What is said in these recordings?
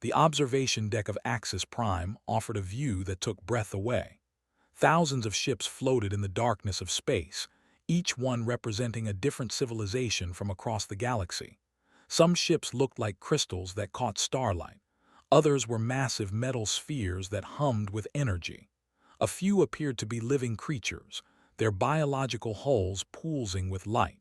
The observation deck of Axis Prime offered a view that took breath away. Thousands of ships floated in the darkness of space, each one representing a different civilization from across the galaxy. Some ships looked like crystals that caught starlight. Others were massive metal spheres that hummed with energy. A few appeared to be living creatures, their biological hulls pulsing with light.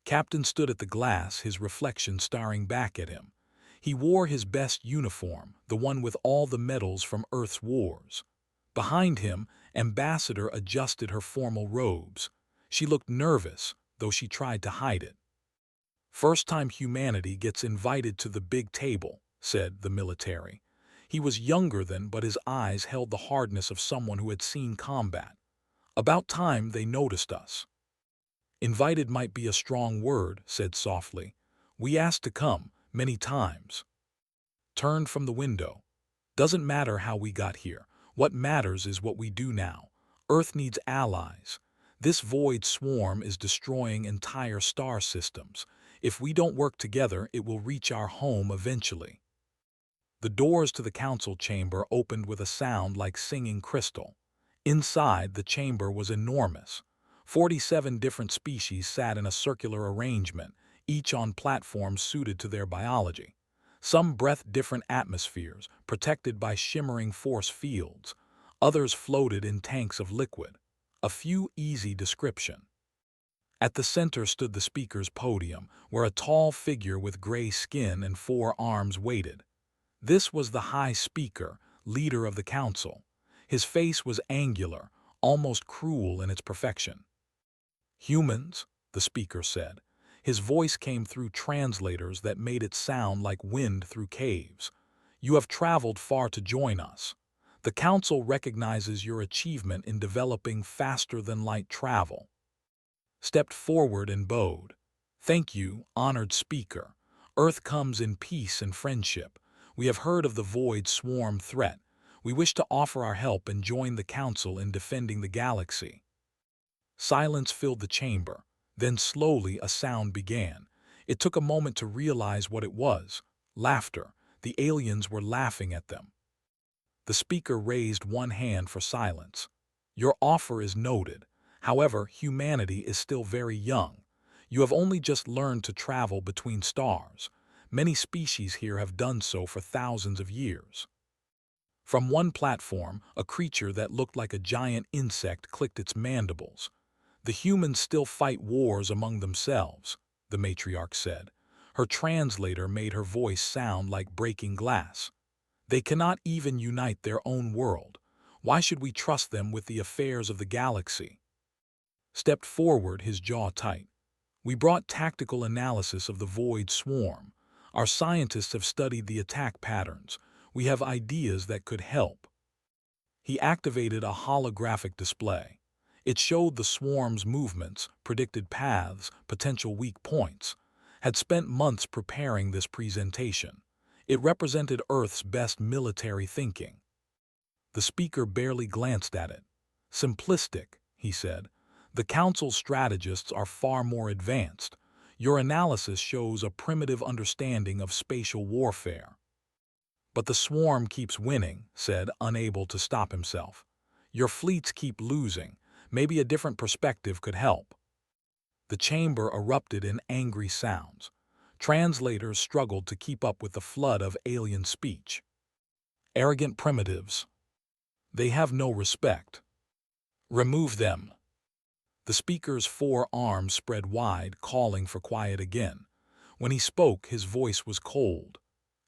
Captain stood at the glass, his reflection staring back at him. He wore his best uniform, the one with all the medals from Earth's wars. Behind him, Ambassador adjusted her formal robes. She looked nervous, though she tried to hide it. "First time humanity gets invited to the big table," said the military. He was younger than, but his eyes held the hardness of someone who had seen combat. "About time they noticed us." "Invited might be a strong word," said softly. "We asked to come, many times." Turned from the window. "Doesn't matter how we got here. What matters is what we do now. Earth needs allies. This void swarm is destroying entire star systems. If we don't work together, it will reach our home eventually." The doors to the council chamber opened with a sound like singing crystal. Inside, the chamber was enormous. 47 different species sat in a circular arrangement, each on platforms suited to their biology. Some breathed different atmospheres, protected by shimmering force fields. Others floated in tanks of liquid. A few easy description. At the center stood the speaker's podium, where a tall figure with gray skin and 4 arms waited. This was the High Speaker, leader of the council. His face was angular, almost cruel in its perfection. "Humans," the speaker said. His voice came through translators that made it sound like wind through caves. "You have traveled far to join us. The council recognizes your achievement in developing faster-than-light travel." Stepped forward and bowed. "Thank you, honored speaker. Earth comes in peace and friendship. We have heard of the void swarm threat. We wish to offer our help and join the council in defending the galaxy." Silence filled the chamber. Then slowly a sound began. It took a moment to realize what it was. Laughter. The aliens were laughing at them. The speaker raised one hand for silence. "Your offer is noted. However, humanity is still very young. You have only just learned to travel between stars. Many species here have done so for thousands of years." From one platform, a creature that looked like a giant insect clicked its mandibles. "The humans still fight wars among themselves," the matriarch said. Her translator made her voice sound like breaking glass. "They cannot even unite their own world. Why should we trust them with the affairs of the galaxy?" Stepped forward, his jaw tight. "We brought tactical analysis of the void swarm. Our scientists have studied the attack patterns. We have ideas that could help." He activated a holographic display. It showed the swarm's movements, predicted paths, potential weak points. Had spent months preparing this presentation. It represented Earth's best military thinking. The speaker barely glanced at it. "Simplistic," he said. "The council's strategists are far more advanced. Your analysis shows a primitive understanding of spatial warfare." "But the swarm keeps winning," said, unable to stop himself. "Your fleets keep losing. Maybe a different perspective could help." The chamber erupted in angry sounds. Translators struggled to keep up with the flood of alien speech. "Arrogant primitives. They have no respect. Remove them." The speaker's 4 arms spread wide, calling for quiet again. When he spoke, his voice was cold.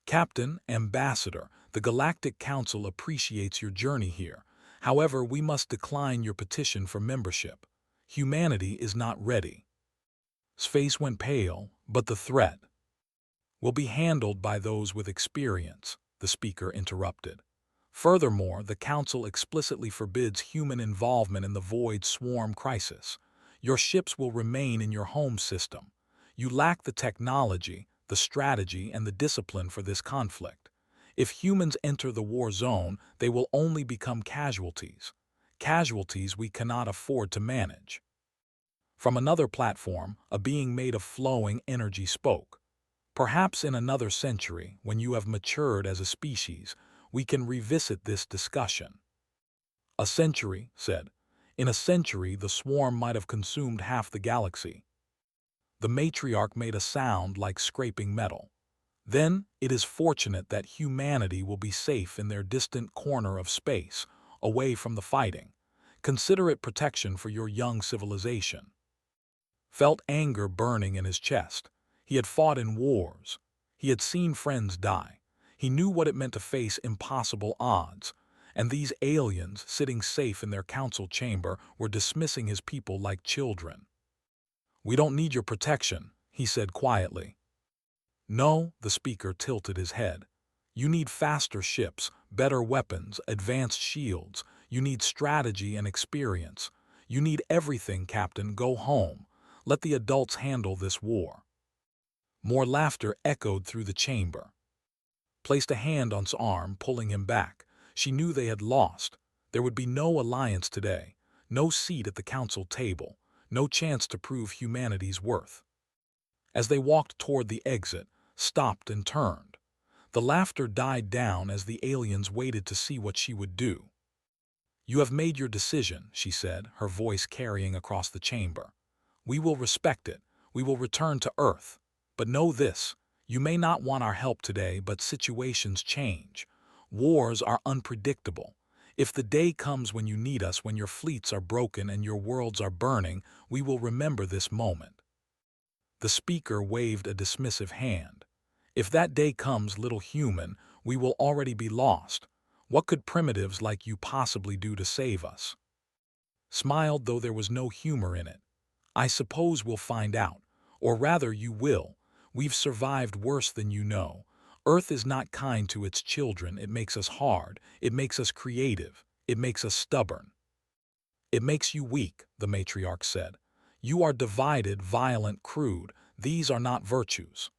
"Captain, Ambassador, the Galactic Council appreciates your journey here. However, we must decline your petition for membership. Humanity is not ready." His face went pale, but the threat will be handled by those with experience, the speaker interrupted. "Furthermore, the Council explicitly forbids human involvement in the void swarm crisis. Your ships will remain in your home system. You lack the technology, the strategy, and the discipline for this conflict. If humans enter the war zone, they will only become casualties. Casualties we cannot afford to manage." From another platform, a being made of flowing energy spoke. Perhaps in another century, when you have matured as a species, we can revisit this discussion. A century, said. In a century, the swarm might have consumed half the galaxy. The matriarch made a sound like scraping metal. Then, it is fortunate that humanity will be safe in their distant corner of space, away from the fighting. Consider it protection for your young civilization. Felt anger burning in his chest. He had fought in wars. He had seen friends die. He knew what it meant to face impossible odds. And these aliens, sitting safe in their council chamber, were dismissing his people like children. "We don't need your protection," he said quietly. "No," the speaker tilted his head. "You need faster ships, better weapons, advanced shields. You need strategy and experience. You need everything, Captain. Go home. Let the adults handle this war." More laughter echoed through the chamber. Placed a hand on his arm, pulling him back. She knew they had lost. There would be no alliance today, no seat at the council table, no chance to prove humanity's worth. As they walked toward the exit, stopped and turned. The laughter died down as the aliens waited to see what she would do. "You have made your decision," she said, her voice carrying across the chamber. "We will respect it. We will return to Earth. But know this, you may not want our help today, but situations change. Wars are unpredictable. If the day comes when you need us, when your fleets are broken and your worlds are burning, we will remember this moment." The speaker waved a dismissive hand. "If that day comes, little human, we will already be lost. What could primitives like you possibly do to save us?" Smiled, though there was no humor in it. "I suppose we'll find out. Or rather, you will. We've survived worse than you know. Earth is not kind to its children. It makes us hard. It makes us creative. It makes us stubborn." "It makes you weak," the matriarch said. "You are divided, violent, crude. These are not virtues."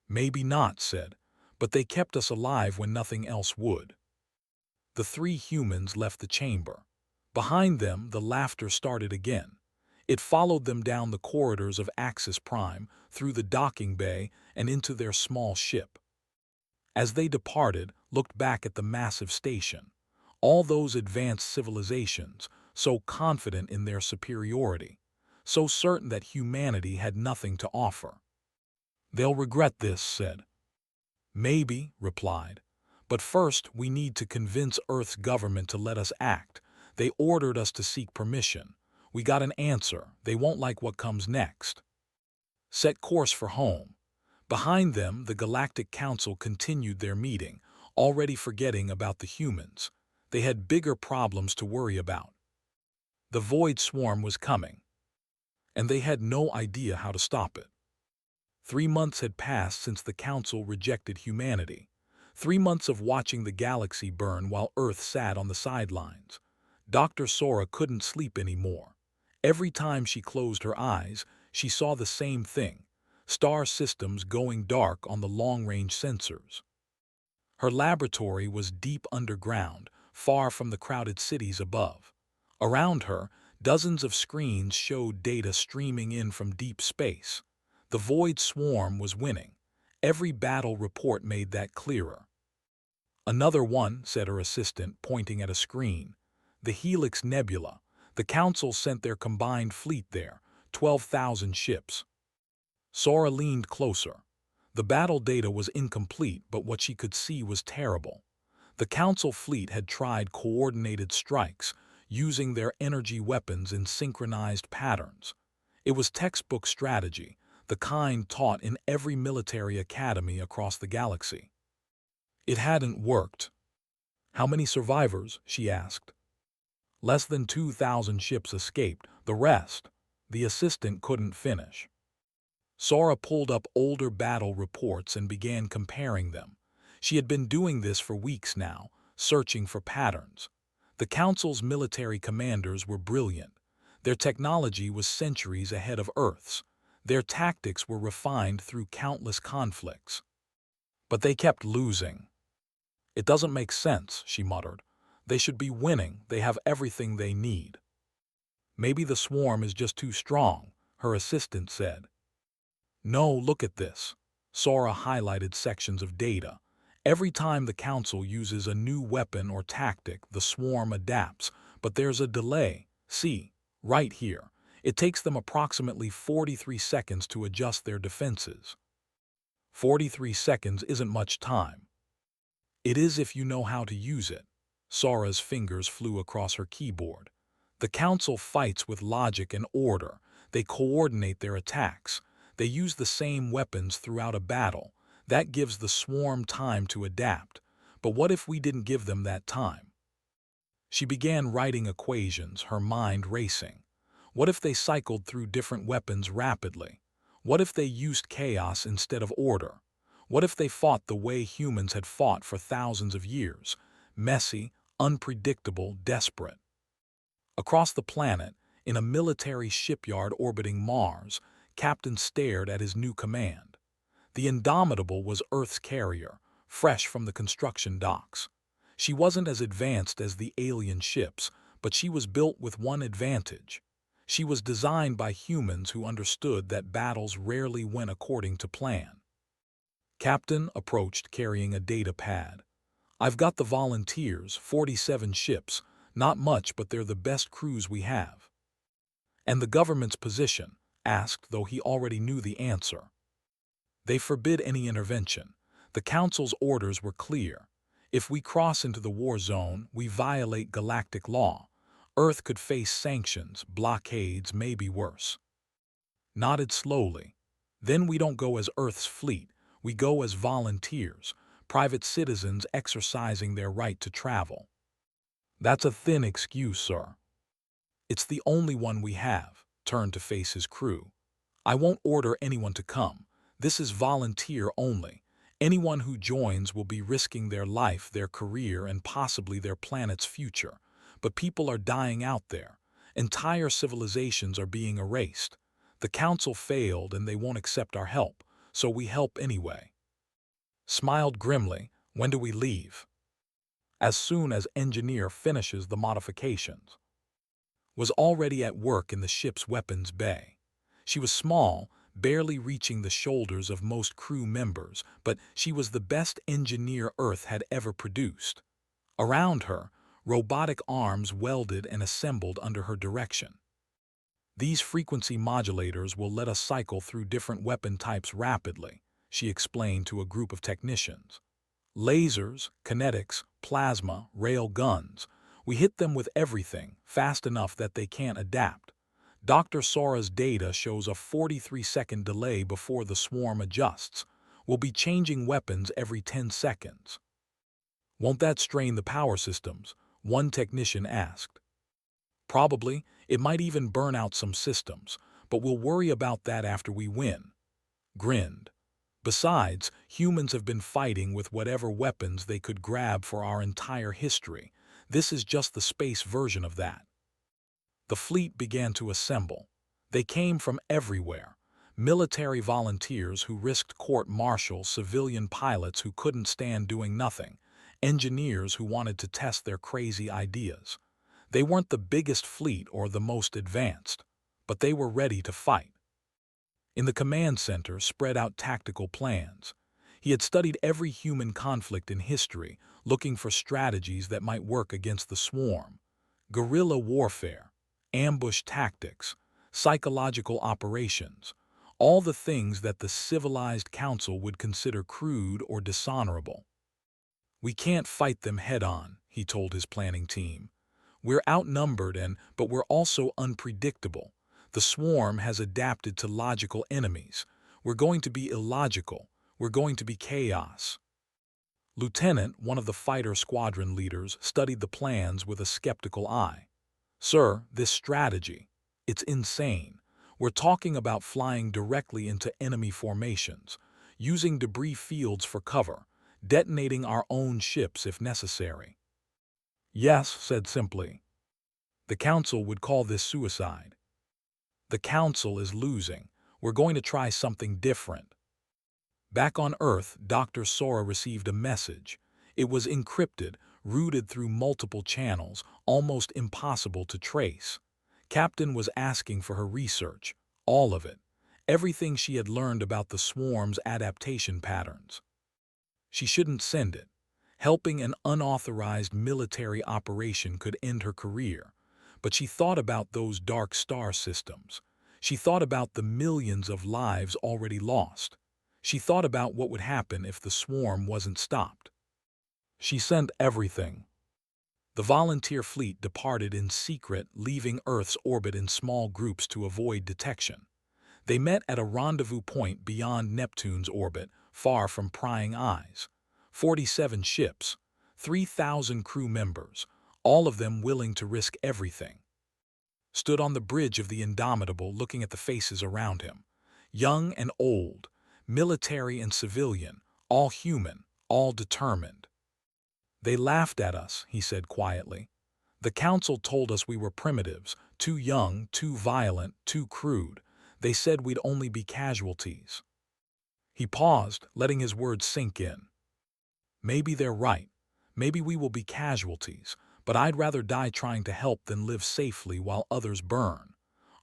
"Maybe not," said, "but they kept us alive when nothing else would." The three humans left the chamber. Behind them, the laughter started again. It followed them down the corridors of Axis Prime, through the docking bay, and into their small ship. As they departed, looked back at the massive station. All those advanced civilizations, so confident in their superiority, so certain that humanity had nothing to offer. "They'll regret this," said. "Maybe," replied. "But first we need to convince Earth's government to let us act. They ordered us to seek permission. We got an answer. They won't like what comes next." Set course for home. Behind them, the Galactic Council continued their meeting, already forgetting about the humans. They had bigger problems to worry about. The Void Swarm was coming, and they had no idea how to stop it. 3 months had passed since the Council rejected humanity. 3 months of watching the galaxy burn while Earth sat on the sidelines. Dr. Sora couldn't sleep anymore. Every time she closed her eyes, she saw the same thing: star systems going dark on the long-range sensors. Her laboratory was deep underground, far from the crowded cities above. Around her, dozens of screens showed data streaming in from deep space. The Void Swarm was winning. Every battle report made that clearer. "Another one," said her assistant, pointing at a screen. "The Helix Nebula. The Council sent their combined fleet there, 12,000 ships." Sora leaned closer. The battle data was incomplete, but what she could see was terrible. The Council fleet had tried coordinated strikes, using their energy weapons in synchronized patterns. It was textbook strategy, the kind taught in every military academy across the galaxy. It hadn't worked. "How many survivors?" she asked. "Less than 2,000 ships escaped. The rest—" The assistant couldn't finish. Sora pulled up older battle reports and began comparing them. She had been doing this for weeks now, searching for patterns. The Council's military commanders were brilliant. Their technology was centuries ahead of Earth's. Their tactics were refined through countless conflicts. But they kept losing. "It doesn't make sense," she muttered. "They should be winning. They have everything they need." "Maybe the swarm is just too strong," her assistant said. "No, look at this." Sora highlighted sections of data. Every time the Council uses a new weapon or tactic, the swarm adapts, but there's a delay. See, right here. It takes them approximately 43 seconds to adjust their defenses. 43 seconds isn't much time. It is if you know how to use it. Sora's fingers flew across her keyboard. The Council fights with logic and order. They coordinate their attacks. They use the same weapons throughout a battle. That gives the swarm time to adapt. But what if we didn't give them that time? She began writing equations, her mind racing. What if they cycled through different weapons rapidly? What if they used chaos instead of order? What if they fought the way humans had fought for thousands of years? Messy, unpredictable, desperate. Across the planet, in a military shipyard orbiting Mars, Captain stared at his new command. The Indomitable was Earth's carrier, fresh from the construction docks. She wasn't as advanced as the alien ships, but she was built with one advantage. She was designed by humans who understood that battles rarely went according to plan. Captain approached carrying a data pad. I've got the volunteers, 47 ships, not much, but they're the best crews we have. And the government's position, asked, though he already knew the answer. They forbid any intervention. The Council's orders were clear. If we cross into the war zone, we violate galactic law. Earth could face sanctions, blockades, maybe worse. Nodded slowly. Then we don't go as Earth's fleet. We go as volunteers, private citizens exercising their right to travel. That's a thin excuse, sir. It's the only one we have. Turned to face his crew. I won't order anyone to come. This is volunteer only. Anyone who joins will be risking their life, their career, and possibly their planet's future. But people are dying out there. Entire civilizations are being erased. The Council failed and they won't accept our help, so we help anyway. Smiled grimly. When do we leave? As soon as engineer finishes the modifications. Was already at work in the ship's weapons bay. She was small, barely reaching the shoulders of most crew members, but she was the best engineer Earth had ever produced. Around her, robotic arms welded and assembled under her direction. These frequency modulators will let us cycle through different weapon types rapidly, she explained to a group of technicians. Lasers, kinetics, plasma, rail guns. We hit them with everything, fast enough that they can't adapt. Dr. Sora's data shows a 43-second delay before the swarm adjusts. We'll be changing weapons every 10 seconds. Won't that strain the power systems? One technician asked. Probably. It might even burn out some systems, but we'll worry about that after we win. Grinned. Besides, humans have been fighting with whatever weapons they could grab for our entire history. This is just the space version of that. The fleet began to assemble. They came from everywhere. Military volunteers who risked court-martial, civilian pilots who couldn't stand doing nothing, engineers who wanted to test their crazy ideas. They weren't the biggest fleet or the most advanced, but they were ready to fight. In the command center spread out tactical plans. He had studied every human conflict in history, looking for strategies that might work against the swarm. Guerrilla warfare, ambush tactics, psychological operations, all the things that the civilized council would consider crude or dishonorable. We can't fight them head-on, he told his planning team. We're outnumbered but we're also unpredictable. The swarm has adapted to logical enemies. We're going to be illogical. We're going to be chaos. Lieutenant, one of the fighter squadron leaders, studied the plans with a skeptical eye. Sir, this strategy, it's insane. We're talking about flying directly into enemy formations, using debris fields for cover, detonating our own ships if necessary. Yes, said simply. The Council would call this suicide. The Council is losing. We're going to try something different. Back on Earth, Dr. Sora received a message. It was encrypted, routed through multiple channels, almost impossible to trace. Captain was asking for her research, all of it. everything she had learned about the swarm's adaptation patterns. She shouldn't send it. Helping an unauthorized military operation could end her career. But she thought about those dark star systems. She thought about the millions of lives already lost. She thought about what would happen if the swarm wasn't stopped. She sent everything. The volunteer fleet departed in secret, leaving Earth's orbit in small groups to avoid detection. They met at a rendezvous point beyond Neptune's orbit, far from prying eyes. 47 ships, 3,000 crew members, all of them willing to risk everything, stood on the bridge of the Indomitable looking at the faces around him. Young and old, military and civilian, all human, all determined. "They laughed at us," he said quietly. "The council told us we were primitives, too young, too violent, too crude. They said we'd only be casualties." He paused, letting his words sink in. "Maybe they're right. Maybe we will be casualties, but I'd rather die trying to help than live safely while others burn.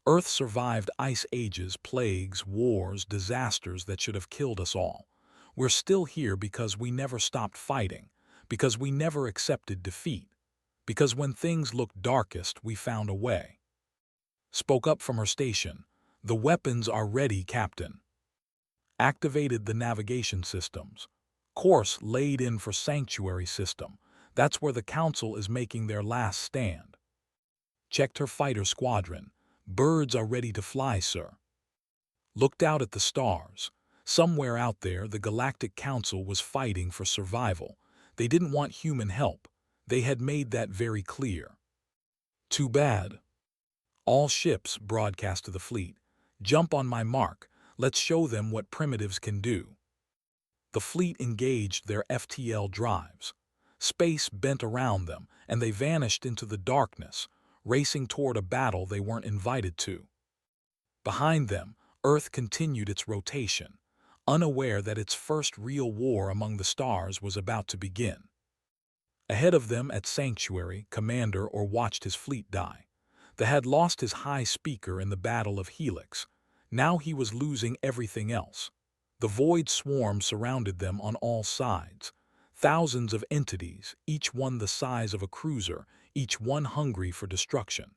Earth survived ice ages, plagues, wars, disasters that should have killed us all. We're still here because we never stopped fighting, because we never accepted defeat, because when things looked darkest, we found a way." Spoke up from her station. "The weapons are ready, Captain." Activated the navigation systems. Course laid in for Sanctuary System. That's where the Council is making their last stand. Checked her fighter squadron. "Birds are ready to fly, sir." Looked out at the stars. Somewhere out there, the Galactic Council was fighting for survival. They didn't want human help. They had made that very clear. "Too bad." "All ships," broadcast to the fleet, "jump on my mark. Let's show them what primitives can do." The fleet engaged their FTL drives. Space bent around them, and they vanished into the darkness, racing toward a battle they weren't invited to. Behind them, Earth continued its rotation, unaware that its first real war among the stars was about to begin. Ahead of them at Sanctuary, Commander or watched his fleet die. They had lost his high speaker in the Battle of Helix. Now he was losing everything else. The void swarm surrounded them on all sides. Thousands of entities, each one the size of a cruiser, each one hungry for destruction.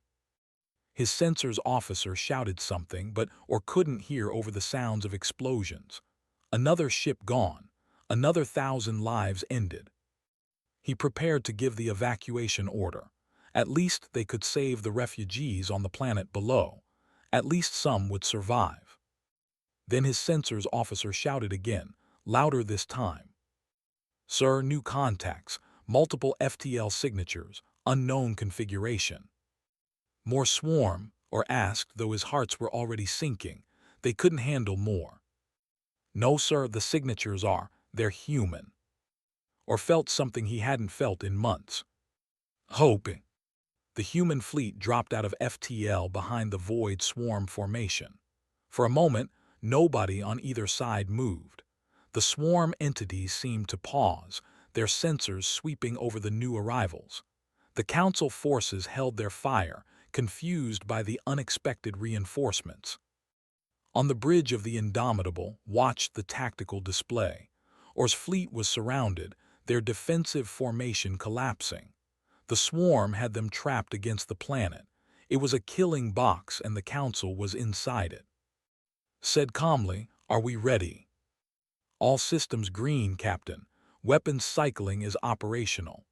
His sensors officer shouted something, but or couldn't hear over the sounds of explosions. Another ship gone, another 1,000 lives ended. He prepared to give the evacuation order. At least they could save the refugees on the planet below. At least some would survive. Then his sensors officer shouted again, louder this time. "Sir, new contacts, multiple FTL signatures, unknown configuration." More swarm, or asked, though his hearts were already sinking. They couldn't handle more. "No, sir, the signatures they're human." Or felt something he hadn't felt in months. Hoping. The human fleet dropped out of FTL behind the void swarm formation. For a moment, nobody on either side moved. The swarm entities seemed to pause, their sensors sweeping over the new arrivals. The Council forces held their fire, confused by the unexpected reinforcements. On the bridge of the Indomitable, watched the tactical display. Or's fleet was surrounded, their defensive formation collapsing. The swarm had them trapped against the planet. It was a killing box, and the Council was inside it. Said calmly, "Are we ready?" "All systems green, Captain. Weapons cycling is operational."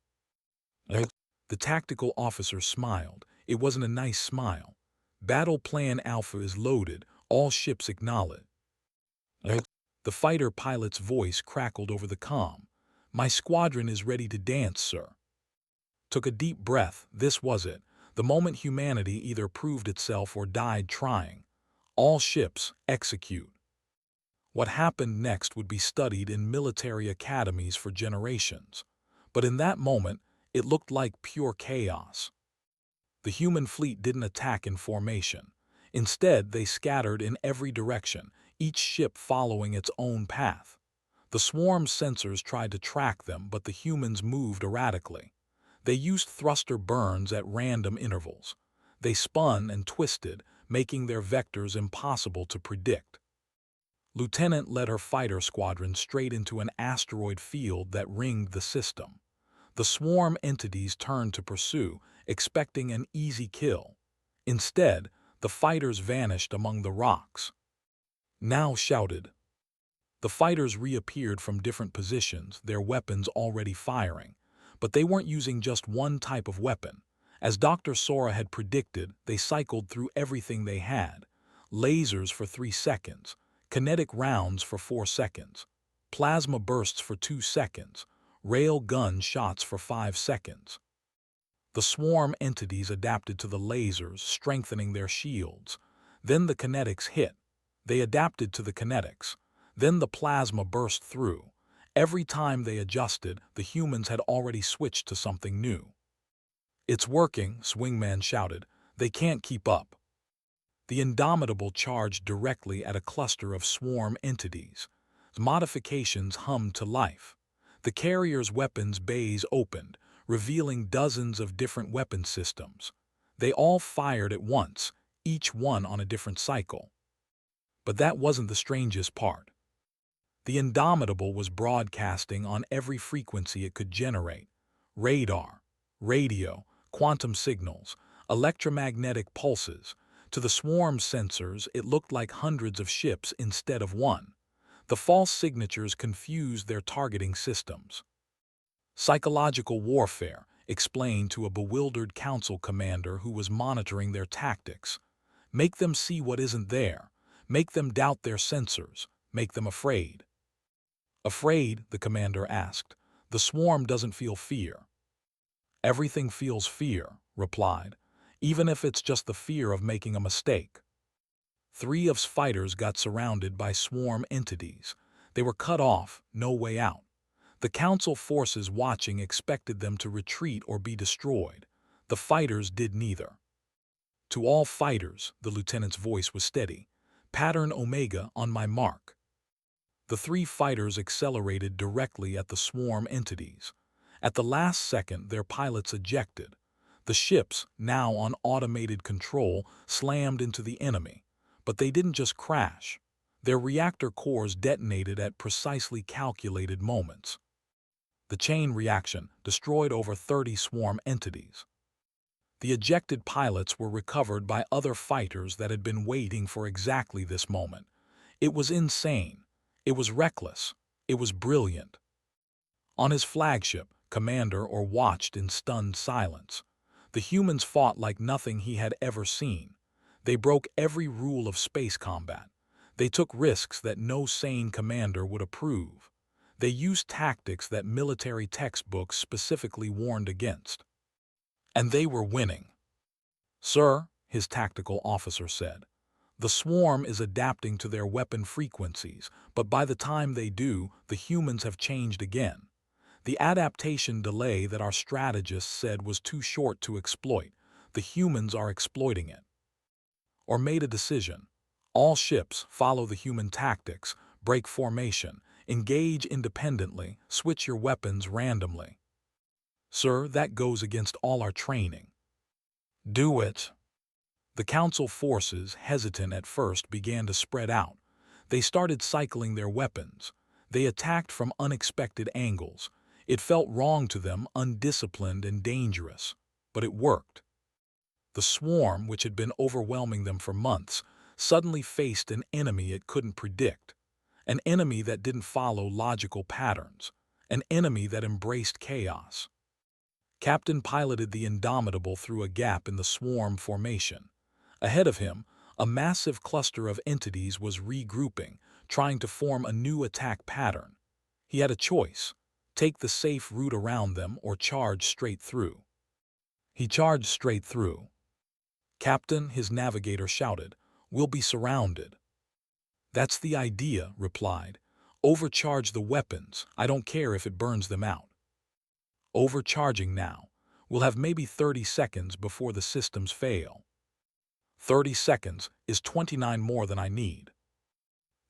The tactical officer smiled. It wasn't a nice smile. "Battle Plan Alpha is loaded. All ships acknowledge." The fighter pilot's voice crackled over the comm. "My squadron is ready to dance, sir." Took a deep breath. This was it. The moment humanity either proved itself or died trying. All ships, execute. What happened next would be studied in military academies for generations. But in that moment, it looked like pure chaos. The human fleet didn't attack in formation. Instead, they scattered in every direction, each ship following its own path. The swarm's sensors tried to track them, but the humans moved erratically. They used thruster burns at random intervals. They spun and twisted, making their vectors impossible to predict. Lieutenant led her fighter squadron straight into an asteroid field that ringed the system. The swarm entities turned to pursue, expecting an easy kill. Instead, the fighters vanished among the rocks. Now shouted. The fighters reappeared from different positions, their weapons already firing. But they weren't using just one type of weapon. As Dr. Sora had predicted, they cycled through everything they had. Lasers for 3 seconds, kinetic rounds for 4 seconds, plasma bursts for 2 seconds, rail gun shots for 5 seconds. The swarm entities adapted to the lasers, strengthening their shields. Then the kinetics hit. They adapted to the kinetics. Then the plasma burst through. Every time they adjusted, the humans had already switched to something new. "It's working," Swingman shouted. "They can't keep up." The Indomitable charged directly at a cluster of swarm entities. Modifications hummed to life. The carrier's weapons bays opened, revealing dozens of different weapon systems. They all fired at once, each one on a different cycle. But that wasn't the strangest part. The Indomitable was broadcasting on every frequency it could generate: radar, radio, quantum signals, electromagnetic pulses. To the swarm sensors, it looked like hundreds of ships instead of one. The false signatures confused their targeting systems. "Psychological warfare," explained to a bewildered council commander who was monitoring their tactics. "Make them see what isn't there. Make them doubt their sensors. Make them afraid." "Afraid?" the commander asked. "The swarm doesn't feel fear." "Everything feels fear," replied, "even if it's just the fear of making a mistake." 3 of fighters got surrounded by swarm entities. They were cut off, no way out. The council forces watching expected them to retreat or be destroyed. The fighters did neither. "To all fighters," the lieutenant's voice was steady. "Pattern Omega on my mark." The 3 fighters accelerated directly at the swarm entities. At the last second, their pilots ejected. The ships, now on automated control, slammed into the enemy. But they didn't just crash. Their reactor cores detonated at precisely calculated moments. The chain reaction destroyed over 30 swarm entities. The ejected pilots were recovered by other fighters that had been waiting for exactly this moment. It was insane. It was reckless. It was brilliant. On his flagship, Commander Orr watched in stunned silence. The humans fought like nothing he had ever seen. They broke every rule of space combat. They took risks that no sane commander would approve. They used tactics that military textbooks specifically warned against. And they were winning. "Sir," his tactical officer said, "the swarm is adapting to their weapon frequencies, but by the time they do, the humans have changed again. The adaptation delay that our strategists said was too short to exploit, the humans are exploiting it." Or made a decision. "All ships follow the human tactics, break formation, engage independently, switch your weapons randomly." "Sir, that goes against all our training." "Do it." The council forces, hesitant at first, began to spread out. They started cycling their weapons. They attacked from unexpected angles. It felt wrong to them, undisciplined and dangerous. But it worked. The swarm, which had been overwhelming them for months, suddenly faced an enemy it couldn't predict. An enemy that didn't follow logical patterns. An enemy that embraced chaos. Captain piloted the Indomitable through a gap in the swarm formation. Ahead of him, a massive cluster of entities was regrouping, trying to form a new attack pattern. He had a choice: take the safe route around them or charge straight through. He charged straight through. "Captain," his navigator shouted, "we'll be surrounded." "That's the idea," replied. "Overcharge the weapons. I don't care if it burns them out." "Overcharging now. We'll have maybe 30 seconds before the systems fail." 30 seconds is 29 more than I need."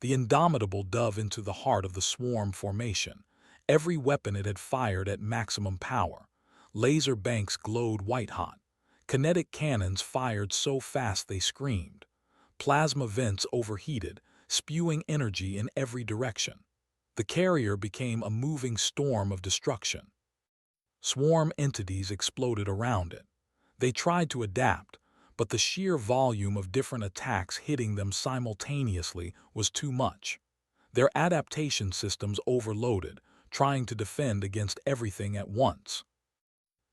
The Indomitable dove into the heart of the swarm formation. Every weapon it had fired at maximum power. Laser banks glowed white-hot. Kinetic cannons fired so fast they screamed. Plasma vents overheated, spewing energy in every direction. The carrier became a moving storm of destruction. Swarm entities exploded around it. They tried to adapt, but the sheer volume of different attacks hitting them simultaneously was too much. Their adaptation systems overloaded, trying to defend against everything at once.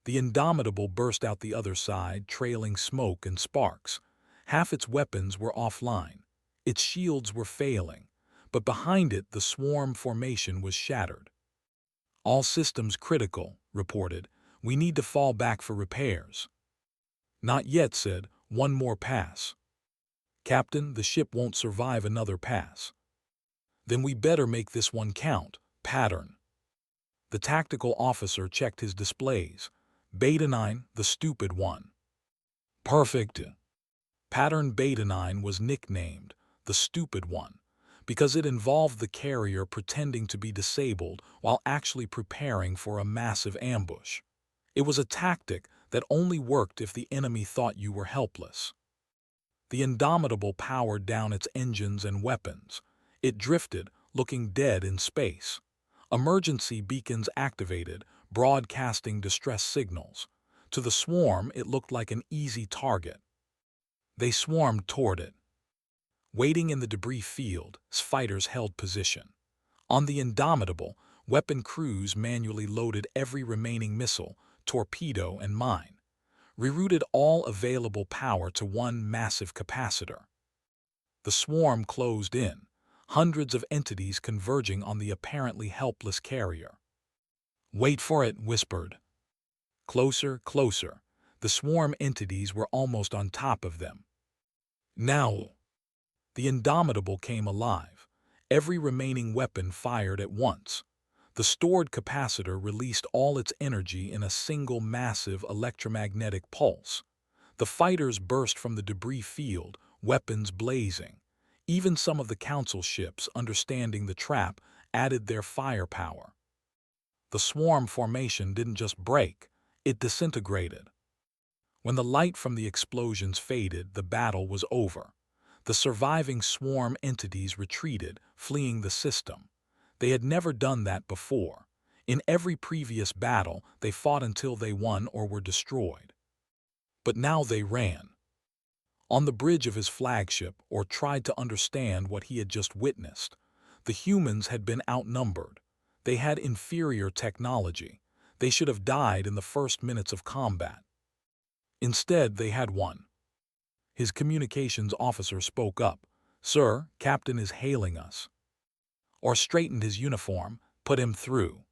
The Indomitable burst out the other side, trailing smoke and sparks. Half its weapons were offline. Its shields were failing, but behind it the swarm formation was shattered. "All systems critical," reported. "We need to fall back for repairs." "Not yet," said. "One more pass." "Captain, the ship won't survive another pass." "Then we better make this one count." Pattern. The tactical officer checked his displays. Beta 9, the stupid one. "Perfect." Pattern Beta 9 was nicknamed the stupid one because it involved the carrier pretending to be disabled while actually preparing for a massive ambush. It was a tactic that only worked if the enemy thought you were helpless. The Indomitable powered down its engines and weapons. It drifted, looking dead in space. Emergency beacons activated, broadcasting distress signals. To the swarm, it looked like an easy target. They swarmed toward it. Waiting in the debris field, fighters held position. On the Indomitable, weapon crews manually loaded every remaining missile, torpedo, and mine, rerouted all available power to one massive capacitor. The swarm closed in, hundreds of entities converging on the apparently helpless carrier. "Wait for it," whispered. Closer, closer. The swarm entities were almost on top of them. Now! The Indomitable came alive. Every remaining weapon fired at once. The stored capacitor released all its energy in a single massive electromagnetic pulse. The fighters burst from the debris field, weapons blazing. Even some of the council ships, understanding the trap, added their firepower. The swarm formation didn't just break, it disintegrated. When the light from the explosions faded, the battle was over. The surviving swarm entities retreated, fleeing the system. They had never done that before. In every previous battle, they fought until they won or were destroyed. But now they ran. On the bridge of his flagship, or tried to understand what he had just witnessed. The humans had been outnumbered. They had inferior technology. They should have died in the first minutes of combat. Instead, they had won. His communications officer spoke up. "Sir, Captain is hailing us." Or straightened his uniform. "Put him through."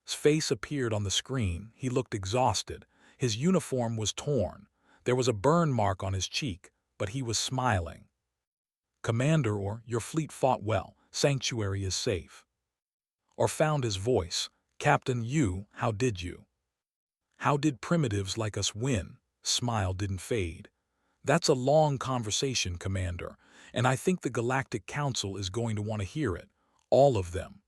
His face appeared on the screen. He looked exhausted. His uniform was torn. There was a burn mark on his cheek, but he was smiling. "Commander, or your fleet fought well. Sanctuary is safe." Or found his voice. "Captain, how did you? How did primitives like us win?" Smile didn't fade. "That's a long conversation, Commander, and I think the Galactic Council is going to want to hear it. All of them."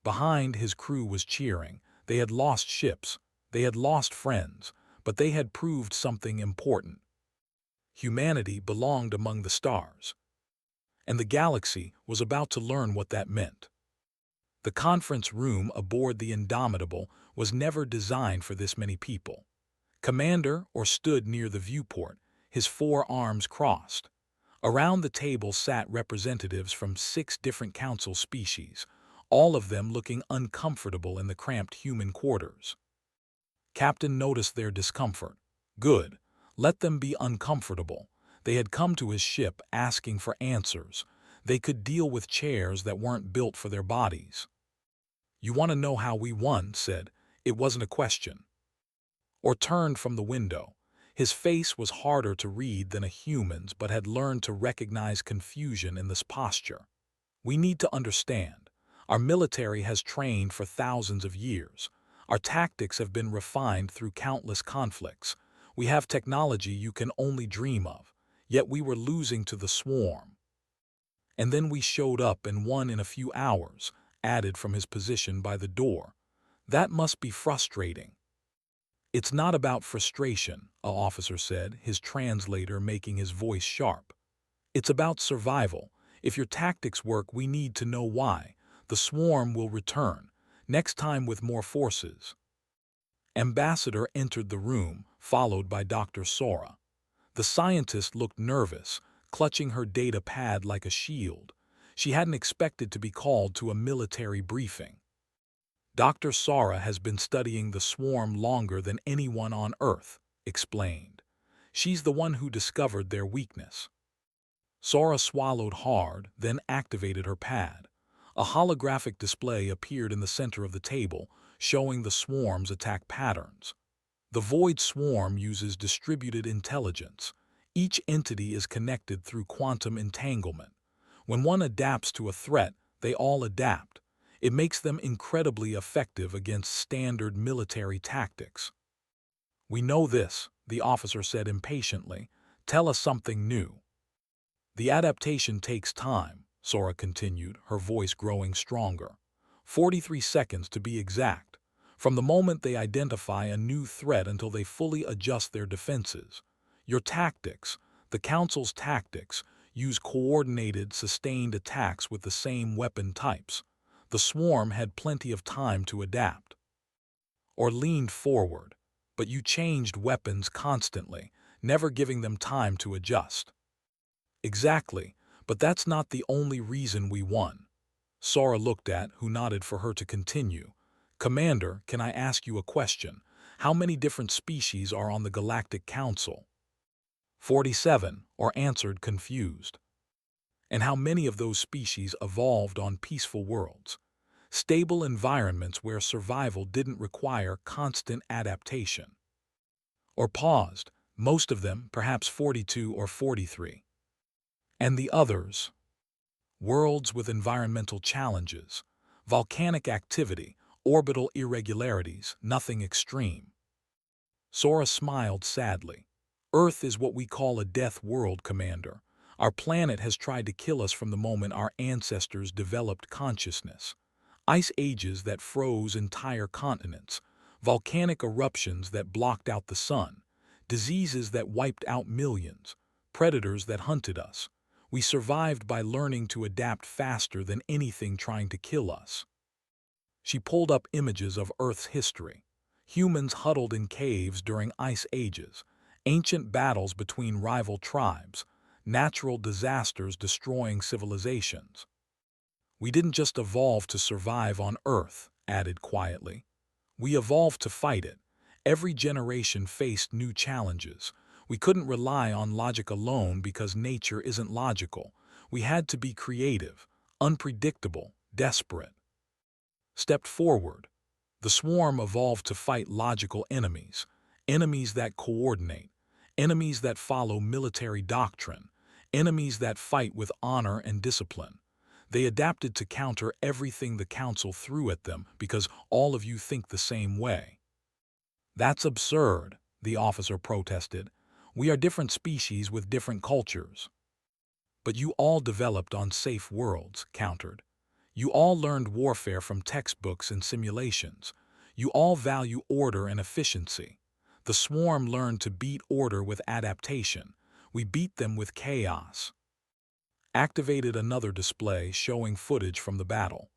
Behind, his crew was cheering. They had lost ships. They had lost friends, but they had proved something important. Humanity belonged among the stars. And the galaxy was about to learn what that meant. The conference room aboard the Indomitable was never designed for this many people. Commander stood near the viewport, his 4 arms crossed. Around the table sat representatives from 6 different council species, all of them looking uncomfortable in the cramped human quarters. Captain noticed their discomfort. Good. Let them be uncomfortable. They had come to his ship asking for answers. They could deal with chairs that weren't built for their bodies. "You want to know how we won?" said. It wasn't a question. Or turned from the window. His face was harder to read than a human's, but had learned to recognize confusion in this posture. "We need to understand. Our military has trained for thousands of years. Our tactics have been refined through countless conflicts. We have technology you can only dream of, yet we were losing to the swarm. And then we showed up and won in a few hours," added from his position by the door. "That must be frustrating." "It's not about frustration," an officer said, his translator making his voice sharp. "It's about survival. If your tactics work, we need to know why. The swarm will return, next time with more forces." Ambassador entered the room, followed by Dr. Sora. The scientist looked nervous, clutching her data pad like a shield. She hadn't expected to be called to a military briefing. "Dr. Sora has been studying the swarm longer than anyone on Earth," explained. "She's the one who discovered their weakness." Sora swallowed hard, then activated her pad. A holographic display appeared in the center of the table, showing the swarm's attack patterns. The Void Swarm uses distributed intelligence. Each entity is connected through quantum entanglement. When one adapts to a threat, they all adapt. It makes them incredibly effective against standard military tactics. "We know this," the officer said impatiently. "Tell us something new." "The adaptation takes time," Sora continued, her voice growing stronger. 43 seconds to be exact. From the moment they identify a new threat until they fully adjust their defenses. Your tactics, the Council's tactics, use coordinated, sustained attacks with the same weapon types. The swarm had plenty of time to adapt. Or leaned forward, but you changed weapons constantly, never giving them time to adjust. "Exactly, but that's not the only reason we won." Sora looked at, who nodded for her to continue. "Commander, can I ask you a question? How many different species are on the Galactic Council?" 47, or answered confused. "And how many of those species evolved on peaceful worlds? Stable environments where survival didn't require constant adaptation?" Or paused, "Most of them, perhaps 42 or 43. And the others?" "Worlds with environmental challenges, volcanic activity, orbital irregularities, nothing extreme." Sora smiled sadly. "Earth is what we call a death world, Commander. Our planet has tried to kill us from the moment our ancestors developed consciousness. Ice ages that froze entire continents, volcanic eruptions that blocked out the sun, diseases that wiped out millions, predators that hunted us. We survived by learning to adapt faster than anything trying to kill us." She pulled up images of Earth's history. Humans huddled in caves during ice ages, ancient battles between rival tribes, natural disasters destroying civilizations. "We didn't just evolve to survive on Earth," added quietly. "We evolved to fight it. Every generation faced new challenges. We couldn't rely on logic alone because nature isn't logical. We had to be creative, unpredictable, desperate." Stepped forward. "The swarm evolved to fight logical enemies, enemies that coordinate, enemies that follow military doctrine, enemies that fight with honor and discipline. They adapted to counter everything the Council threw at them because all of you think the same way." "That's absurd," the officer protested. "We are different species with different cultures." "But you all developed on safe worlds," countered. "You all learned warfare from textbooks and simulations. You all value order and efficiency. The swarm learned to beat order with adaptation. We beat them with chaos." Activated another display showing footage from the battle.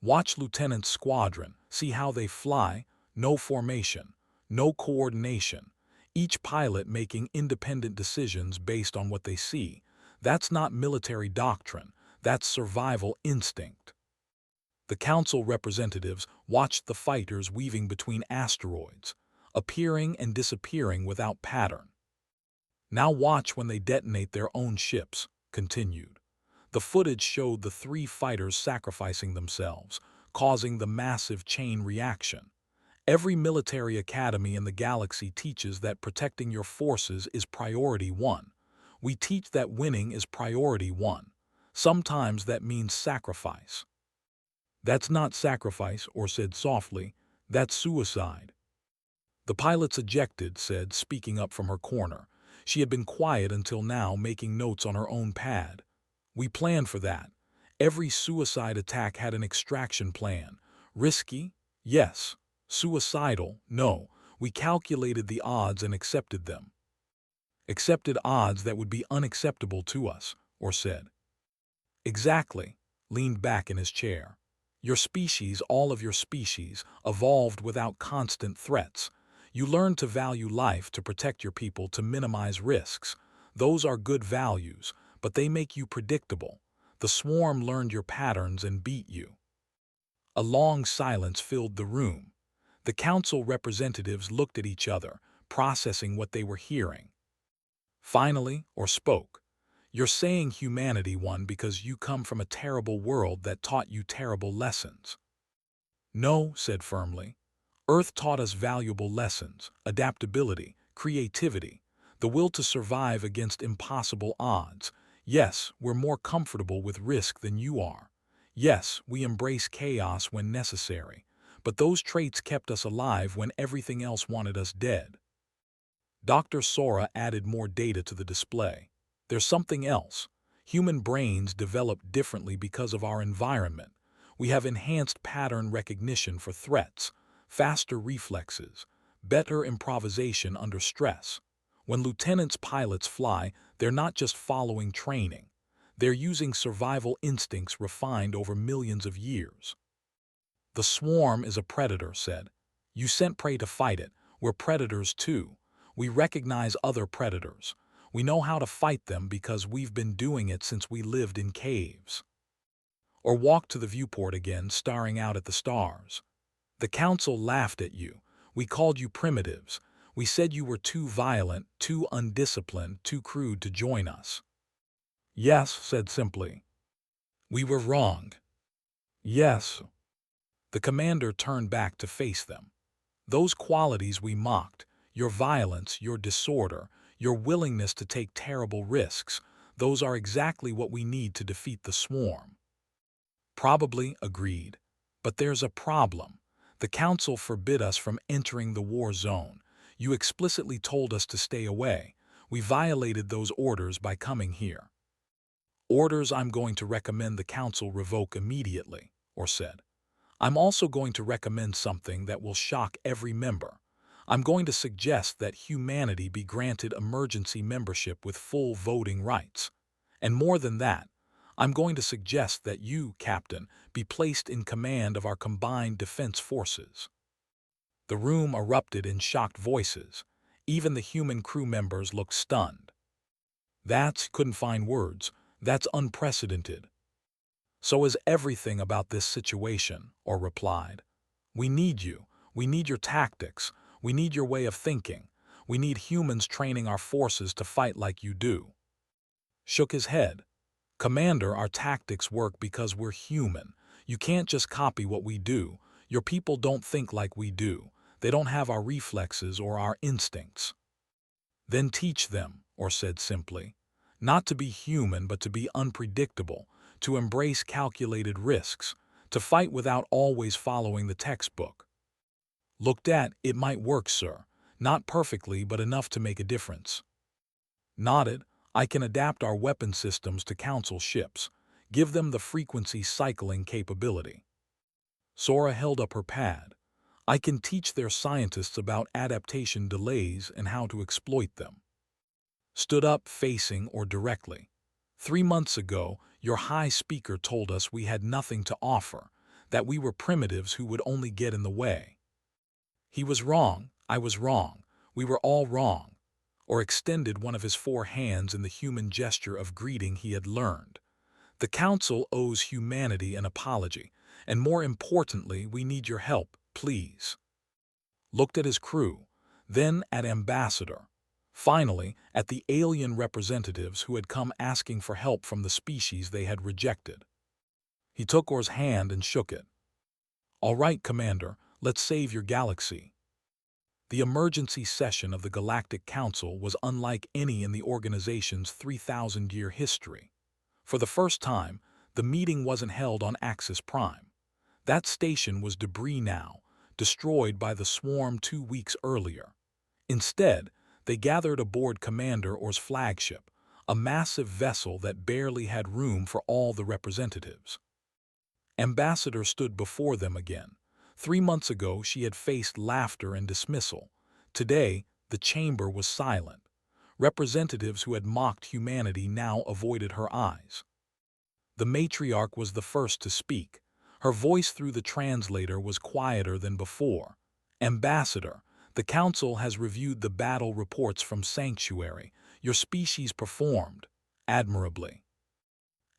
"Watch Lieutenant's squadron, see how they fly, no formation, no coordination. Each pilot making independent decisions based on what they see. That's not military doctrine, that's survival instinct." The Council representatives watched the fighters weaving between asteroids, appearing and disappearing without pattern. "Now watch when they detonate their own ships," continued. The footage showed the 3 fighters sacrificing themselves, causing the massive chain reaction. Every military academy in the galaxy teaches that protecting your forces is priority 1. We teach that winning is priority 1. Sometimes that means sacrifice. "That's not sacrifice," or said softly. "That's suicide." The pilots ejected, said, speaking up from her corner. She had been quiet until now, making notes on her own pad. "We planned for that. Every suicide attack had an extraction plan. Risky? Yes. Suicidal? No. We calculated the odds and accepted them." "Accepted odds that would be unacceptable to us," or said. Exactly, leaned back in his chair. Your species, all of your species, evolved without constant threats. You learned to value life, to protect your people, to minimize risks. Those are good values, but they make you predictable. The swarm learned your patterns and beat you. A long silence filled the room. The council representatives looked at each other, processing what they were hearing. Finally, or spoke. You're saying humanity won because you come from a terrible world that taught you terrible lessons. No, said firmly. Earth taught us valuable lessons: adaptability, creativity, the will to survive against impossible odds. Yes, we're more comfortable with risk than you are. Yes, we embrace chaos when necessary. But those traits kept us alive when everything else wanted us dead. Dr. Sora added more data to the display. There's something else. Human brains develop differently because of our environment. We have enhanced pattern recognition for threats, faster reflexes, better improvisation under stress. When lieutenants pilots fly, they're not just following training. They're using survival instincts refined over millions of years. The swarm is a predator, said. You sent prey to fight it. We're predators too. We recognize other predators. We know how to fight them because we've been doing it since we lived in caves. Or walked to the viewport again, staring out at the stars. The council laughed at you. We called you primitives. We said you were too violent, too undisciplined, too crude to join us. Yes, said simply. We were wrong. Yes. The commander turned back to face them. Those qualities we mocked, your violence, your disorder, your willingness to take terrible risks, those are exactly what we need to defeat the swarm. Probably, agreed. But there's a problem. The council forbid us from entering the war zone. You explicitly told us to stay away. We violated those orders by coming here. Orders I'm going to recommend the council revoke immediately, or said. I'm also going to recommend something that will shock every member. I'm going to suggest that humanity be granted emergency membership with full voting rights. And more than that, I'm going to suggest that you, Captain, be placed in command of our combined defense forces. The room erupted in shocked voices. Even the human crew members looked stunned. Couldn't find words. That's unprecedented. So is everything about this situation, or replied. We need you. We need your tactics. We need your way of thinking. We need humans training our forces to fight like you do. Shook his head. Commander, our tactics work because we're human. You can't just copy what we do. Your people don't think like we do. They don't have our reflexes or our instincts. Then teach them, or said simply. Not to be human, but to be unpredictable, to embrace calculated risks, to fight without always following the textbook. Looked at, it might work, sir. Not perfectly, but enough to make a difference. Nodded. I can adapt our weapon systems to council ships, give them the frequency cycling capability. Sora held up her pad. I can teach their scientists about adaptation delays and how to exploit them. Stood up, facing or directly. 3 months ago, your high speaker told us we had nothing to offer, that we were primitives who would only get in the way. He was wrong, I was wrong, we were all wrong. Or extended one of his 4 hands in the human gesture of greeting he had learned. The council owes humanity an apology, and more importantly, we need your help, please. Looked at his crew, then at Ambassador. Finally, at the alien representatives who had come asking for help from the species they had rejected. He took Or's hand and shook it. All right, Commander, let's save your galaxy. The emergency session of the Galactic Council was unlike any in the organization's 3,000-year history. For the first time, the meeting wasn't held on Axis Prime. That station was debris now, destroyed by the swarm 2 weeks earlier. Instead, they gathered aboard Commander Or's flagship, a massive vessel that barely had room for all the representatives. Ambassador stood before them again. 3 months ago, she had faced laughter and dismissal. Today, the chamber was silent. Representatives who had mocked humanity now avoided her eyes. The matriarch was the first to speak. Her voice through the translator was quieter than before. Ambassador, the Council has reviewed the battle reports from Sanctuary. Your species performed admirably.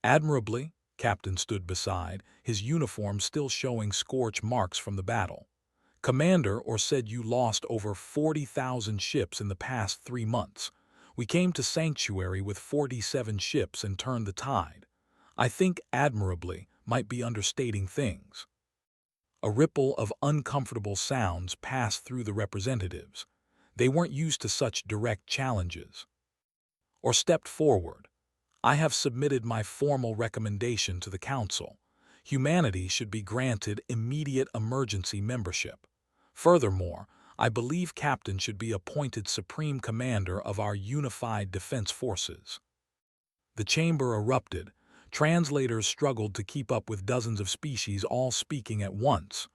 Admirably? Captain stood beside, his uniform still showing scorch marks from the battle. Commander or said you lost over 40,000 ships in the past 3 months. We came to Sanctuary with 47 ships and turned the tide. I think admirably might be understating things. A ripple of uncomfortable sounds passed through the representatives. They weren't used to such direct challenges. Or stepped forward. I have submitted my formal recommendation to the Council. Humanity should be granted immediate emergency membership. Furthermore, I believe Captain should be appointed Supreme Commander of our unified defense forces. The chamber erupted. Translators struggled to keep up with dozens of species all speaking at once.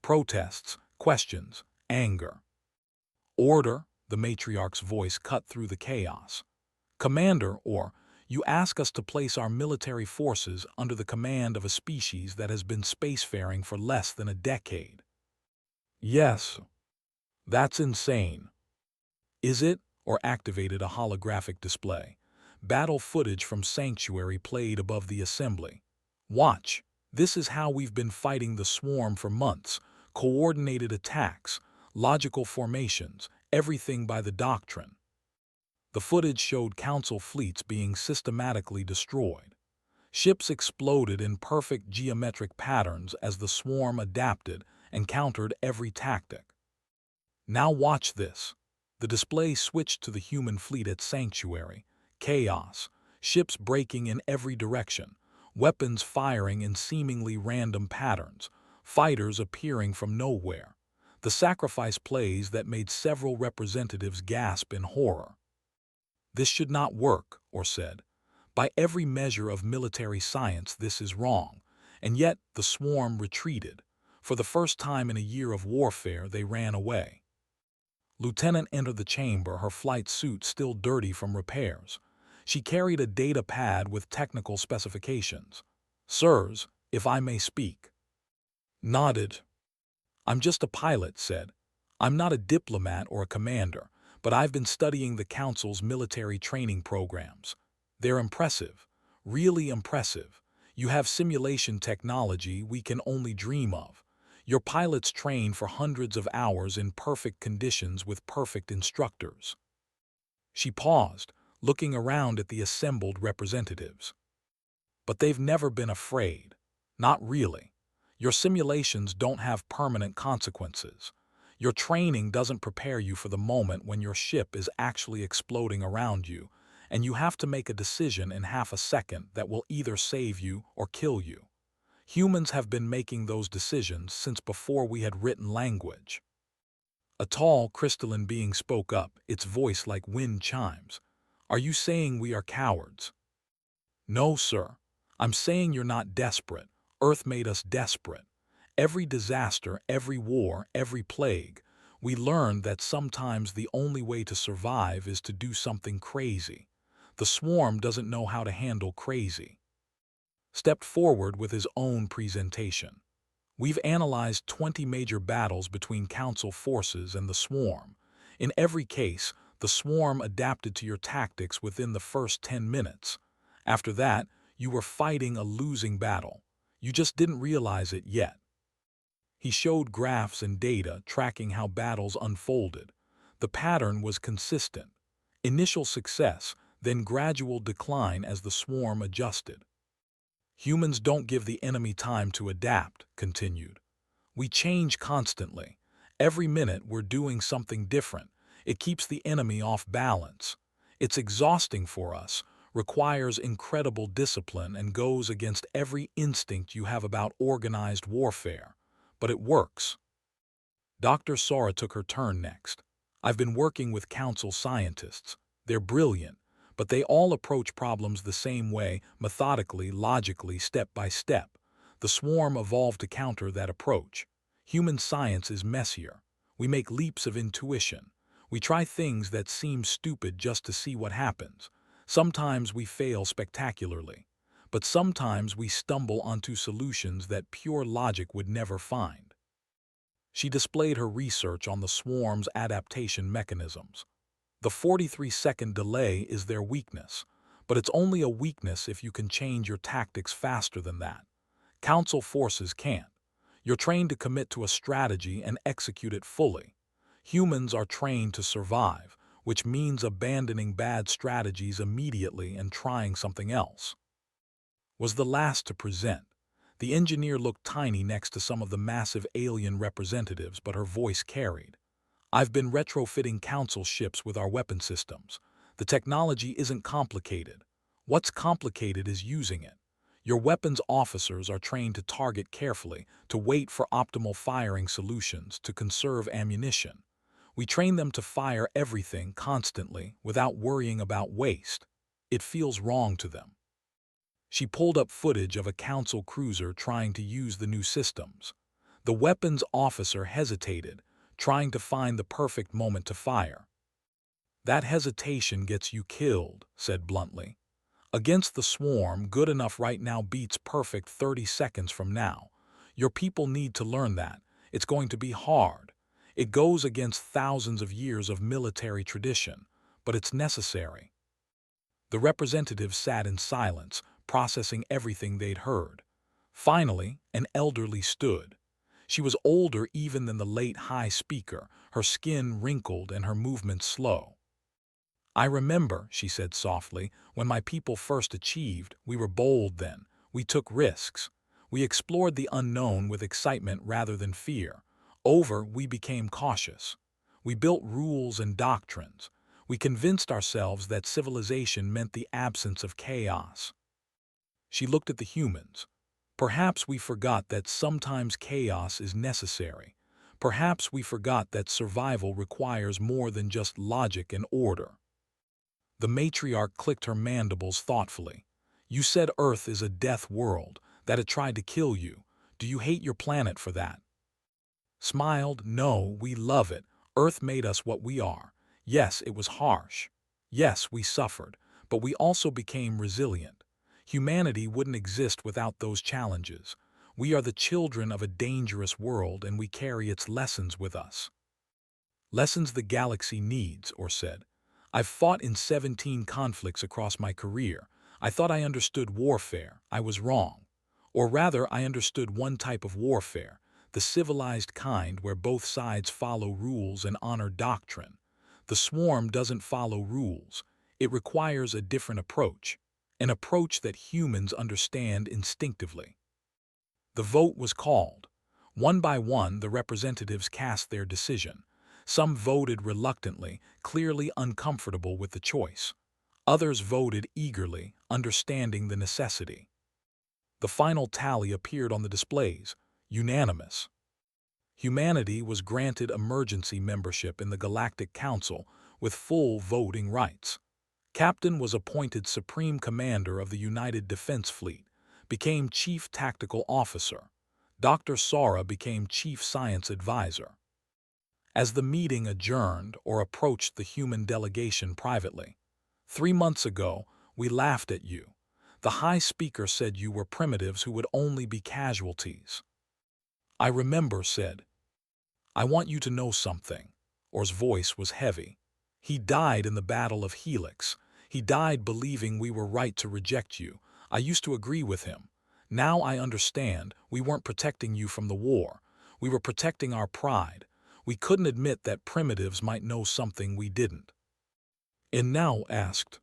Protests, questions, anger. Order, the matriarch's voice cut through the chaos. Commander, or you ask us to place our military forces under the command of a species that has been spacefaring for less than a decade. Yes. That's insane. Is it? Or activated a holographic display. Battle footage from Sanctuary played above the assembly. Watch. This is how we've been fighting the swarm for months. Coordinated attacks, logical formations, everything by the doctrine. The footage showed Council fleets being systematically destroyed. Ships exploded in perfect geometric patterns as the swarm adapted and countered every tactic. Now watch this. The display switched to the human fleet at Sanctuary. Chaos, ships breaking in every direction, weapons firing in seemingly random patterns, fighters appearing from nowhere. The sacrifice plays that made several representatives gasp in horror. This should not work, or said. By every measure of military science, this is wrong. And yet the swarm retreated. For the first time in a year of warfare, they ran away. Lieutenant entered the chamber, her flight suit still dirty from repairs. She carried a data pad with technical specifications. Sirs, if I may speak. Nodded. I'm just a pilot, said. I'm not a diplomat or a commander, but I've been studying the Council's military training programs. They're impressive, really impressive. You have simulation technology we can only dream of. Your pilots train for hundreds of hours in perfect conditions with perfect instructors. She paused, looking around at the assembled representatives. But they've never been afraid. Not really. Your simulations don't have permanent consequences. Your training doesn't prepare you for the moment when your ship is actually exploding around you, and you have to make a decision in half a second that will either save you or kill you. Humans have been making those decisions since before we had written language. A tall, crystalline being spoke up, its voice like wind chimes. Are you saying we are cowards? No, sir. I'm saying you're not desperate. Earth made us desperate. Every disaster, every war, every plague, we learned that sometimes the only way to survive is to do something crazy. The swarm doesn't know how to handle crazy. Stepped forward with his own presentation. We've analyzed 20 major battles between Council forces and the swarm. In every case, the swarm adapted to your tactics within the first 10 minutes. After that, you were fighting a losing battle. You just didn't realize it yet. He showed graphs and data tracking how battles unfolded. The pattern was consistent. Initial success, then gradual decline as the swarm adjusted. Humans don't give the enemy time to adapt, continued. We change constantly. Every minute we're doing something different. It keeps the enemy off balance. It's exhausting for us, requires incredible discipline, and goes against every instinct you have about organized warfare. But it works. Dr. Sora took her turn next. I've been working with Council scientists. They're brilliant, but they all approach problems the same way, methodically, logically, step by step. The swarm evolved to counter that approach. Human science is messier. We make leaps of intuition. We try things that seem stupid just to see what happens. Sometimes we fail spectacularly. but sometimes we stumble onto solutions that pure logic would never find. She displayed her research on the swarm's adaptation mechanisms. The 43-second delay is their weakness, but it's only a weakness if you can change your tactics faster than that. Council forces can't. You're trained to commit to a strategy and execute it fully. Humans are trained to survive, which means abandoning bad strategies immediately and trying something else. Was the last to present. The engineer looked tiny next to some of the massive alien representatives, but her voice carried. I've been retrofitting Council ships with our weapon systems. The technology isn't complicated. What's complicated is using it. Your weapons officers are trained to target carefully, to wait for optimal firing solutions, to conserve ammunition. We train them to fire everything constantly without worrying about waste. It feels wrong to them. She pulled up footage of a Council cruiser trying to use the new systems. The weapons officer hesitated, trying to find the perfect moment to fire. That hesitation gets you killed, said bluntly. Against the swarm, good enough right now beats perfect 30 seconds from now. Your people need to learn that. It's going to be hard. It goes against thousands of years of military tradition, but it's necessary. The representatives sat in silence, processing everything they'd heard. Finally, an elderly stood. She was older even than the late High Speaker, her skin wrinkled and her movements slow. I remember, she said softly, when my people first achieved, we were bold then. We took risks. We explored the unknown with excitement rather than fear. We became cautious. We built rules and doctrines. We convinced ourselves that civilization meant the absence of chaos. She looked at the humans. Perhaps we forgot that sometimes chaos is necessary. Perhaps we forgot that survival requires more than just logic and order. The matriarch clicked her mandibles thoughtfully. You said Earth is a death world, that it tried to kill you. Do you hate your planet for that? Smiled, no, we love it. Earth made us what we are. Yes, it was harsh. Yes, we suffered, but we also became resilient. Humanity wouldn't exist without those challenges. We are the children of a dangerous world and we carry its lessons with us. Lessons the galaxy needs, Or said. I've fought in 17 conflicts across my career. I thought I understood warfare. I was wrong. Or rather, I understood one type of warfare, the civilized kind where both sides follow rules and honor doctrine. The swarm doesn't follow rules. It requires a different approach, an approach that humans understand instinctively. The vote was called. One by one, the representatives cast their decision. Some voted reluctantly, clearly uncomfortable with the choice. Others voted eagerly, understanding the necessity. The final tally appeared on the displays, unanimous. Humanity was granted emergency membership in the Galactic Council with full voting rights. Captain was appointed Supreme Commander of the United Defense Fleet, became Chief Tactical Officer. Dr. Sara became Chief Science Advisor. As the meeting adjourned or approached the human delegation privately, 3 months ago, we laughed at you. The High Speaker said you were primitives who would only be casualties. I remember, said. I want you to know something. Or's voice was heavy. He died in the Battle of Helix. He died believing we were right to reject you. I used to agree with him. Now I understand we weren't protecting you from the war. We were protecting our pride. We couldn't admit that primitives might know something we didn't. And now asked.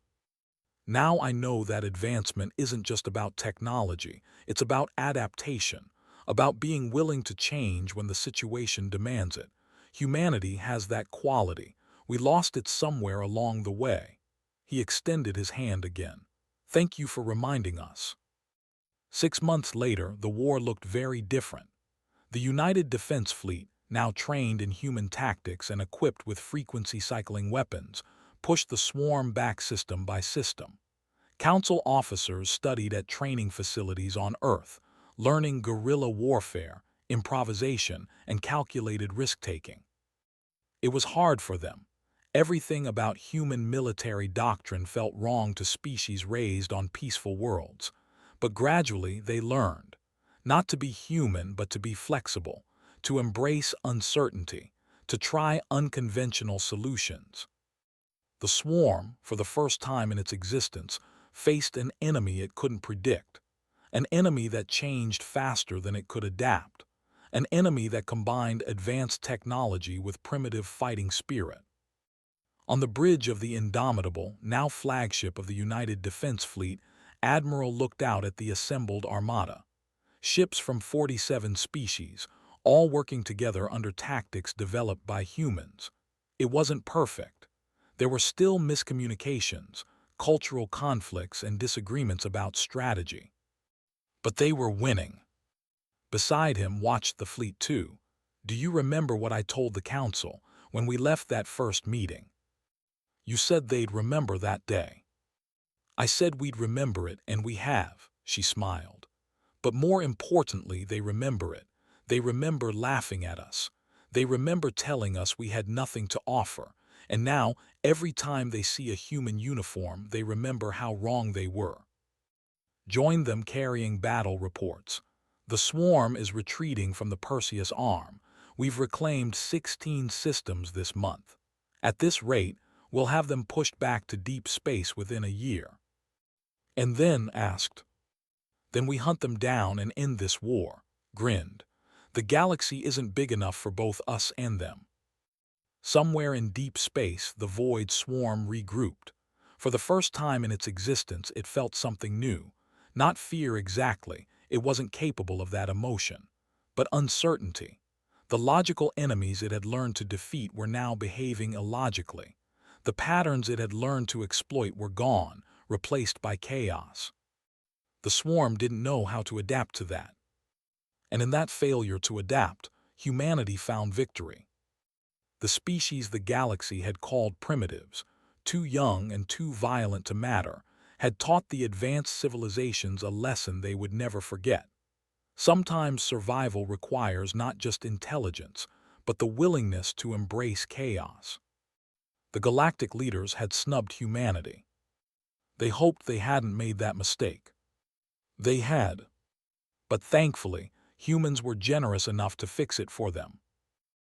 Now I know that advancement isn't just about technology. It's about adaptation, about being willing to change when the situation demands it. Humanity has that quality. We lost it somewhere along the way. He extended his hand again. Thank you for reminding us. 6 months later, the war looked very different. The United Defense Fleet, now trained in human tactics and equipped with frequency-cycling weapons, pushed the swarm back system by system. Council officers studied at training facilities on Earth, learning guerrilla warfare, improvisation, and calculated risk-taking. It was hard for them. Everything about human military doctrine felt wrong to species raised on peaceful worlds. But gradually they learned, not to be human but to be flexible, to embrace uncertainty, to try unconventional solutions. The swarm, for the first time in its existence, faced an enemy it couldn't predict, an enemy that changed faster than it could adapt, an enemy that combined advanced technology with primitive fighting spirit. On the bridge of the indomitable, now flagship of the United Defense Fleet, Admiral looked out at the assembled armada. Ships from 47 species, all working together under tactics developed by humans. It wasn't perfect. There were still miscommunications, cultural conflicts, and disagreements about strategy. But they were winning. Beside him watched the fleet too. "Do you remember what I told the council when we left that first meeting? You said they'd remember that day." "I said we'd remember it, and we have," she smiled. "But more importantly, they remember it. They remember laughing at us. They remember telling us we had nothing to offer. And now, every time they see a human uniform, they remember how wrong they were." Joined them carrying battle reports. "The swarm is retreating from the Perseus arm. We've reclaimed 16 systems this month. At this rate, we'll have them pushed back to deep space within a year." And then asked, "Then we hunt them down and end this war," grinned. "The galaxy isn't big enough for both us and them." Somewhere in deep space, the void swarm regrouped. For the first time in its existence, it felt something new. Not fear exactly, it wasn't capable of that emotion. But uncertainty. The logical enemies it had learned to defeat were now behaving illogically. The patterns it had learned to exploit were gone, replaced by chaos. The swarm didn't know how to adapt to that. And in that failure to adapt, humanity found victory. The species the galaxy had called primitives, too young and too violent to matter, had taught the advanced civilizations a lesson they would never forget. Sometimes survival requires not just intelligence, but the willingness to embrace chaos. The galactic leaders had snubbed humanity. They hoped they hadn't made that mistake. They had. But thankfully, humans were generous enough to fix it for them.